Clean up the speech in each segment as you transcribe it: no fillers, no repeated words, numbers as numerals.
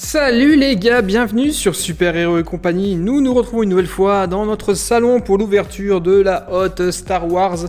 Salut les gars, bienvenue sur Super Héros et compagnie. Nous nous retrouvons une nouvelle fois dans notre salon pour l'ouverture de la Hot Star Wars,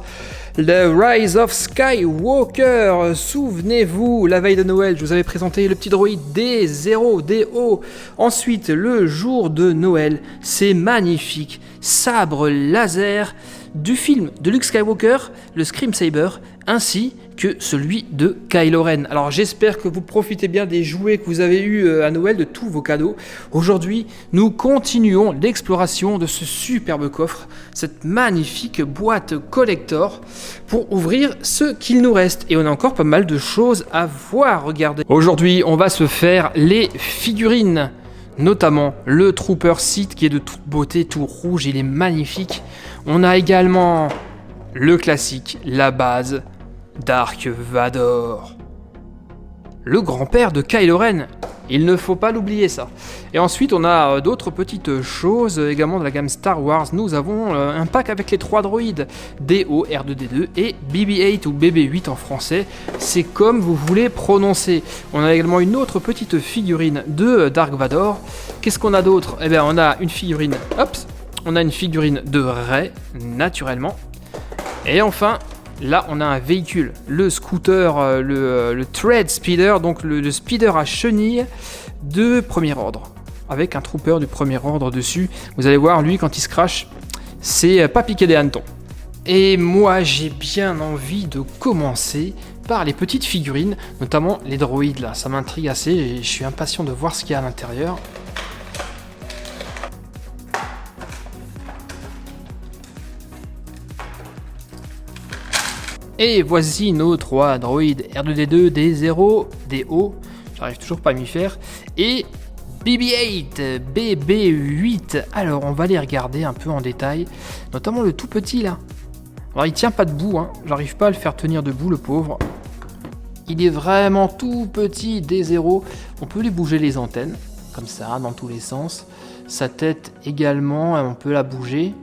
The Rise of Skywalker. Souvenez-vous, la veille de Noël, je vous avais présenté le petit droïde D0, DO. Ensuite, le jour de Noël, ces magnifiques sabres laser du film de Luke Skywalker, le Scream Saber, ainsi que celui de Kylo Ren. Alors j'espère que vous profitez bien des jouets que vous avez eus à Noël, de tous vos cadeaux. Aujourd'hui, nous continuons l'exploration de ce superbe coffre, cette magnifique boîte collector, pour ouvrir ce qu'il nous reste. Et on a encore pas mal de choses à voir, regardez. Aujourd'hui, on va se faire les figurines, notamment le Trooper Sith qui est de toute beauté, tout rouge, il est magnifique. On a également le classique, la base, Dark Vador, le grand-père de Kylo Ren, il ne faut pas l'oublier ça. Et ensuite on a d'autres petites choses également de la gamme Star Wars. Nous avons un pack avec les 3 droïdes DO, R2D2 et BB-8 ou BB-8 en français, c'est comme vous voulez prononcer. On a également une autre petite figurine de Dark Vador. Qu'est-ce qu'on a d'autre? Eh bien on a une figurine, on a une figurine de Rey, naturellement. Et enfin, là, on a un véhicule, le scooter, le Tread Speeder, donc le speeder à chenilles de premier ordre, avec un trooper du premier ordre dessus. Vous allez voir, lui, quand il se crache, c'est pas piqué des hannetons. Et moi, j'ai bien envie de commencer par les petites figurines, notamment les droïdes, là. Ça m'intrigue assez et je suis impatient de voir ce qu'il y a à l'intérieur. Et voici nos 3 droïdes R2D2, D0, DO, j'arrive toujours pas à m'y faire, et BB-8, BB-8. Alors on va les regarder un peu en détail, notamment le tout petit là. Alors il tient pas debout, hein. J'arrive pas à le faire tenir debout le pauvre. Il est vraiment tout petit, D0, on peut lui bouger les antennes, comme ça, dans tous les sens. Sa tête également, on peut la bouger.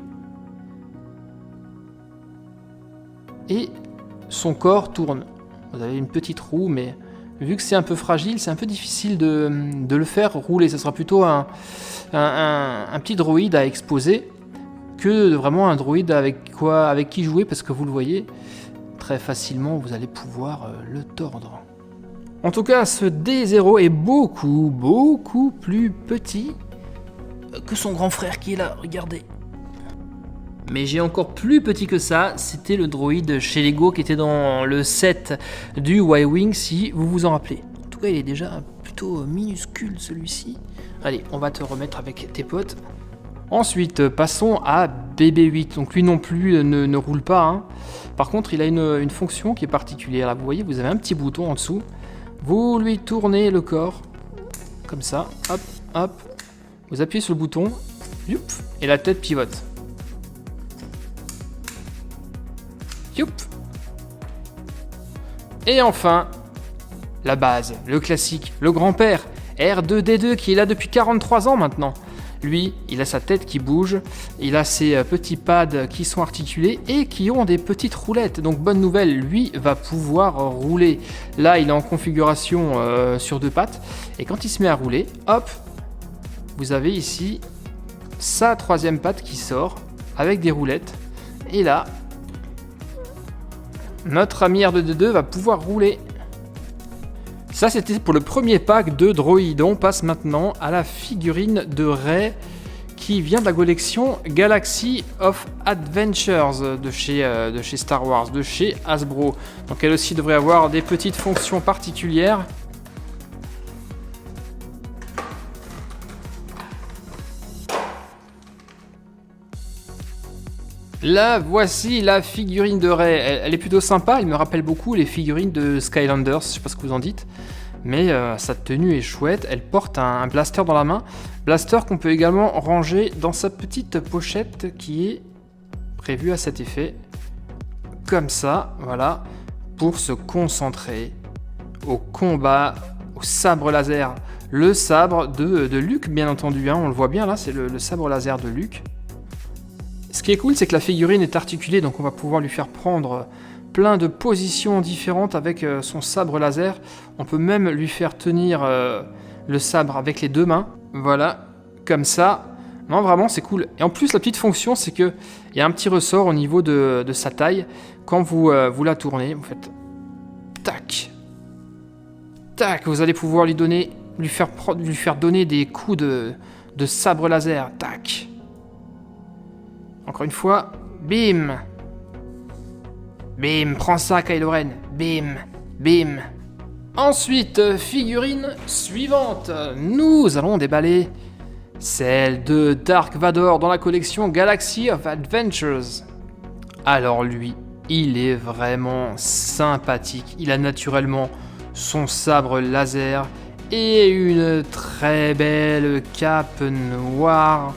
Et son corps tourne. Vous avez une petite roue, mais vu que c'est un peu fragile, c'est un peu difficile de le faire rouler. Ça sera plutôt un petit droïde à exposer que vraiment un droïde avec qui jouer, parce que vous le voyez, très facilement, vous allez pouvoir le tordre. En tout cas, ce D0 est beaucoup plus petit que son grand frère qui est là, regardez. Mais j'ai encore plus petit que ça, c'était le droïde chez Lego qui était dans le set du Y-Wing, si vous vous en rappelez. En tout cas, il est déjà plutôt minuscule celui-ci. Allez, on va te remettre avec tes potes. Ensuite, passons à BB-8. Donc lui non plus ne roule pas, hein. Par contre, il a une fonction qui est particulière. Là, vous voyez, vous avez un petit bouton en dessous. Vous lui tournez le corps, comme ça, hop, hop. Vous appuyez sur le bouton, youp, et la tête pivote. Youp. Et enfin, la base, le classique, le grand-père, R2D2 qui est là depuis 43 ans maintenant. Lui, il a sa tête qui bouge, il a ses petits pads qui sont articulés et qui ont des petites roulettes. Donc bonne nouvelle, lui va pouvoir rouler. Là, il est en configuration sur 2 pattes. Et quand il se met à rouler, hop, vous avez ici sa 3e patte qui sort avec des roulettes. Et là, notre ami R2D2 va pouvoir rouler. Ça, c'était pour le premier pack de droïdes. On passe maintenant à la figurine de Rey qui vient de la collection Galaxy of Adventures de chez Star Wars, de chez Hasbro. Donc elle aussi devrait avoir des petites fonctions particulières. Là, voici la figurine de Rey. Elle est plutôt sympa, elle me rappelle beaucoup les figurines de Skylanders, je sais pas ce que vous en dites. Mais sa tenue est chouette, elle porte un blaster dans la main. Blaster qu'on peut également ranger dans sa petite pochette qui est prévue à cet effet. Comme ça, voilà, pour se concentrer au combat, au sabre laser. Le sabre de Luke, bien entendu, hein, on le voit bien là, c'est le sabre laser de Luke. Ce qui est cool, c'est que la figurine est articulée, donc on va pouvoir lui faire prendre plein de positions différentes avec son sabre laser. On peut même lui faire tenir le sabre avec les 2 mains. Voilà, comme ça. Non, vraiment, c'est cool. Et en plus, la petite fonction, c'est qu'il y a un petit ressort au niveau de sa taille. Quand vous la tournez, vous faites tac. Tac, vous allez pouvoir lui faire donner des coups de sabre laser. Tac. Encore une fois, bim. Bim, prends ça, Kylo Ren. Bim, bim. Ensuite, figurine suivante. Nous allons déballer celle de Dark Vador dans la collection Galaxy of Adventures. Alors lui, il est vraiment sympathique. Il a naturellement son sabre laser et une très belle cape noire.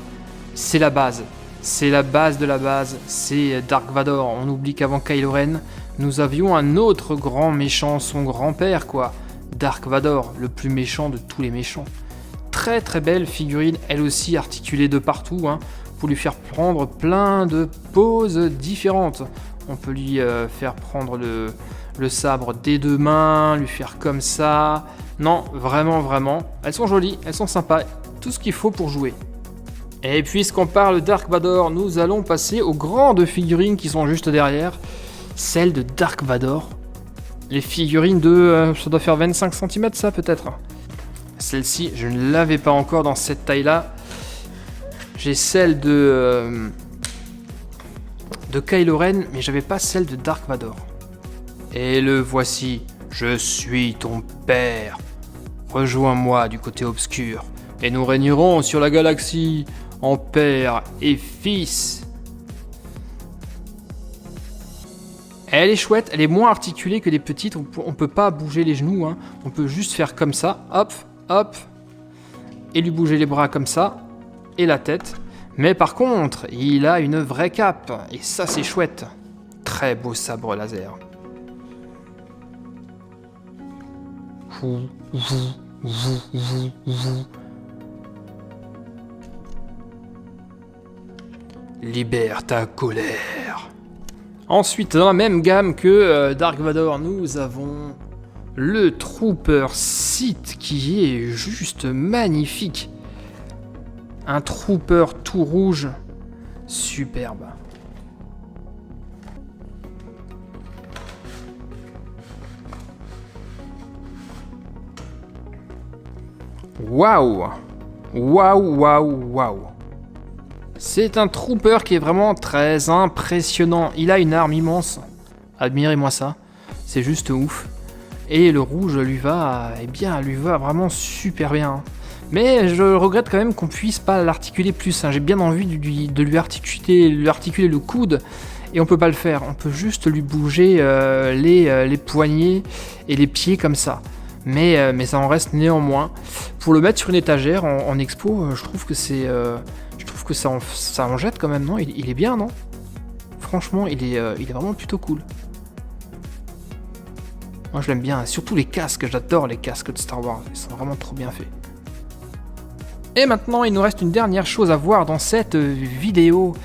C'est la base. C'est la base de la base. C'est Dark Vador. On oublie qu'avant Kylo Ren, nous avions un autre grand méchant, son grand-père quoi. Dark Vador, le plus méchant de tous les méchants. Très très belle figurine, elle aussi articulée de partout, pour lui faire prendre plein de poses différentes. On peut lui faire prendre le sabre des 2 mains, lui faire comme ça. Non, vraiment, vraiment. Elles sont jolies, elles sont sympas. Tout ce qu'il faut pour jouer. Et puisqu'on parle Dark Vador, nous allons passer aux grandes figurines qui sont juste derrière. Celles de Dark Vador. Les figurines de... ça doit faire 25 cm ça peut-être. Celle-ci, je ne l'avais pas encore dans cette taille-là. J'ai celle de Kylo Ren, mais j'avais pas celle de Dark Vador. Et le voici, je suis ton père. Rejoins-moi du côté obscur, et nous régnerons sur la galaxie en père et fils. Elle est chouette, elle est moins articulée que les petites, on peut pas bouger les genoux, on peut juste faire comme ça, hop, hop, et lui bouger les bras comme ça, et la tête. Mais par contre, il a une vraie cape, et ça c'est chouette. Très beau sabre laser. Libère ta colère. Ensuite, dans la même gamme que Dark Vador, nous avons le Trooper Sith qui est juste magnifique. Un Trooper tout rouge, superbe. Waouh! Waouh, waouh, waouh! C'est un Trooper qui est vraiment très impressionnant. Il a une arme immense. Admirez-moi ça. C'est juste ouf. Et le rouge lui va vraiment super bien. Mais je regrette quand même qu'on puisse pas l'articuler plus. J'ai bien envie de lui articuler le coude. Et on peut pas le faire. On peut juste lui bouger les poignets et les pieds comme ça. Mais ça en reste néanmoins. Pour le mettre sur une étagère en expo, je trouve que c'est... que ça en jette quand même, non? Il est bien, non? Franchement, il est vraiment plutôt cool. Moi, je l'aime bien. Surtout les casques, j'adore les casques de Star Wars. Ils sont vraiment trop bien faits. Et maintenant, il nous reste une dernière chose à voir dans cette vidéo.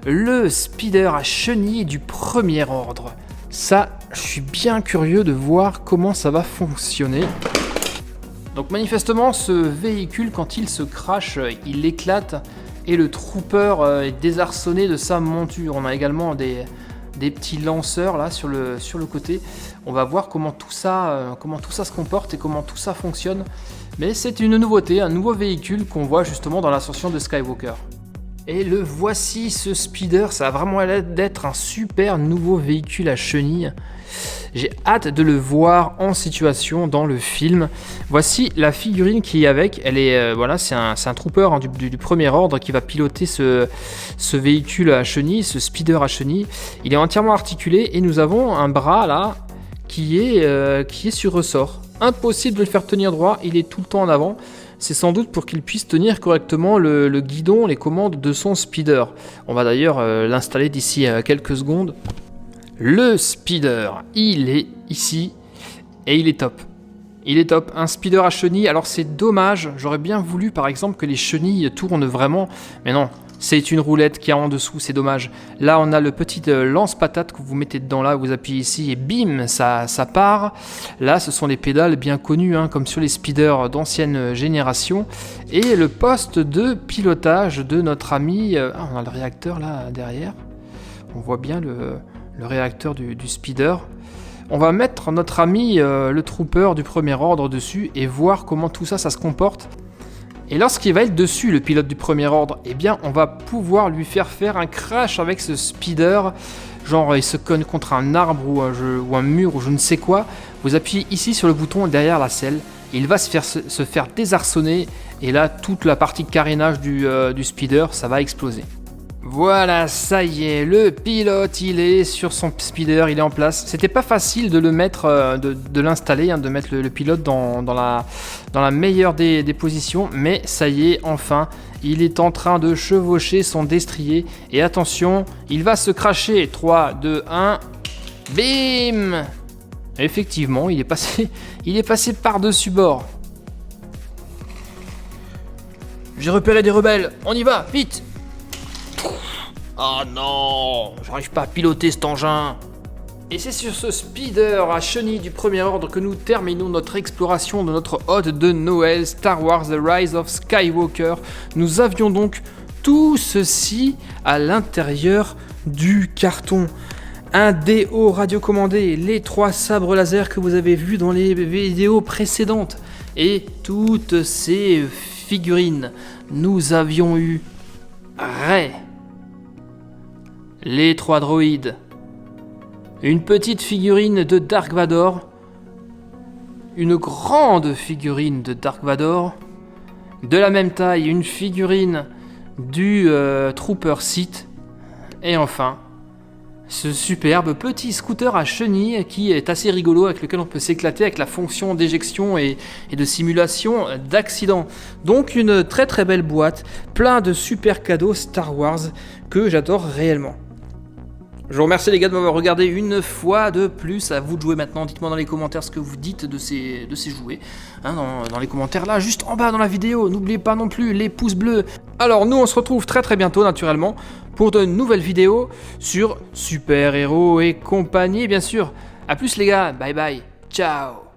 Le speeder à chenilles du premier ordre. Ça, je suis bien curieux de voir comment ça va fonctionner. Donc manifestement, ce véhicule, quand il se crache, il éclate. Et le trooper est désarçonné de sa monture. On a également des petits lanceurs là sur le côté. On va voir comment tout ça se comporte et comment tout ça fonctionne. Mais c'est une nouveauté, un nouveau véhicule qu'on voit justement dans l'ascension de Skywalker. Et le voici, ce speeder, ça a vraiment l'air d'être un super nouveau véhicule à chenilles. J'ai hâte de le voir en situation dans le film. Voici la figurine qui est avec. Elle est c'est un trooper du premier ordre qui va piloter ce véhicule à chenilles, ce speeder à chenilles. Il est entièrement articulé et nous avons un bras là qui est sur ressort. Impossible de le faire tenir droit, il est tout le temps en avant. C'est sans doute pour qu'il puisse tenir correctement le guidon, les commandes de son speeder. On va d'ailleurs l'installer d'ici quelques secondes. Le speeder, il est ici et il est top. Il est top, un speeder à chenilles. Alors c'est dommage, j'aurais bien voulu par exemple que les chenilles tournent vraiment. Mais non, C'est une roulette qui est en dessous, c'est dommage. Là, on a le petit lance-patate que vous mettez dedans là, vous appuyez ici et bim, ça part. Là, ce sont les pédales bien connues, hein, comme sur les speeders d'ancienne génération. Et le poste de pilotage de notre ami... on a le réacteur là, derrière. On voit bien le réacteur du speeder. On va mettre notre ami, le trooper du premier ordre dessus et voir comment tout ça se comporte. Et lorsqu'il va être dessus, le pilote du premier ordre, eh bien, on va pouvoir lui faire un crash avec ce speeder. Genre, il se cogne contre un arbre ou un mur ou je ne sais quoi. Vous appuyez ici sur le bouton derrière la selle. Il va se faire désarçonner. Et là, toute la partie carénage du speeder, ça va exploser. Voilà, ça y est, le pilote, il est sur son speeder, il est en place. C'était pas facile de le mettre, de l'installer, hein, de mettre le pilote dans la meilleure des positions, mais ça y est, enfin, il est en train de chevaucher son destrier. Et attention, il va se crasher. 3, 2, 1, bim! Effectivement, il est passé par-dessus bord. J'ai repéré des rebelles, on y va, vite! Oh non, j'arrive pas à piloter cet engin. Et c'est sur ce speeder à chenilles du premier ordre que nous terminons notre exploration de notre hôte de Noël, Star Wars The Rise of Skywalker. Nous avions donc tout ceci à l'intérieur du carton. Un déo radiocommandé, les 3 sabres laser que vous avez vus dans les vidéos précédentes. Et toutes ces figurines. Nous avions eu Rey, les 3 droïdes, une petite figurine de Dark Vador, une grande figurine de Dark Vador, de la même taille, une figurine du Trooper Sith, et enfin, ce superbe petit scooter à chenilles qui est assez rigolo, avec lequel on peut s'éclater avec la fonction d'éjection et de simulation d'accident. Donc une très très belle boîte, plein de super cadeaux Star Wars que j'adore réellement. Je vous remercie les gars de m'avoir regardé une fois de plus. À vous de jouer maintenant. Dites-moi dans les commentaires ce que vous dites de ces jouets. Hein, dans les commentaires là, juste en bas dans la vidéo. N'oubliez pas non plus les pouces bleus. Alors nous on se retrouve très très bientôt naturellement pour de nouvelles vidéos sur super-héros et compagnie bien sûr. A plus les gars. Bye bye. Ciao.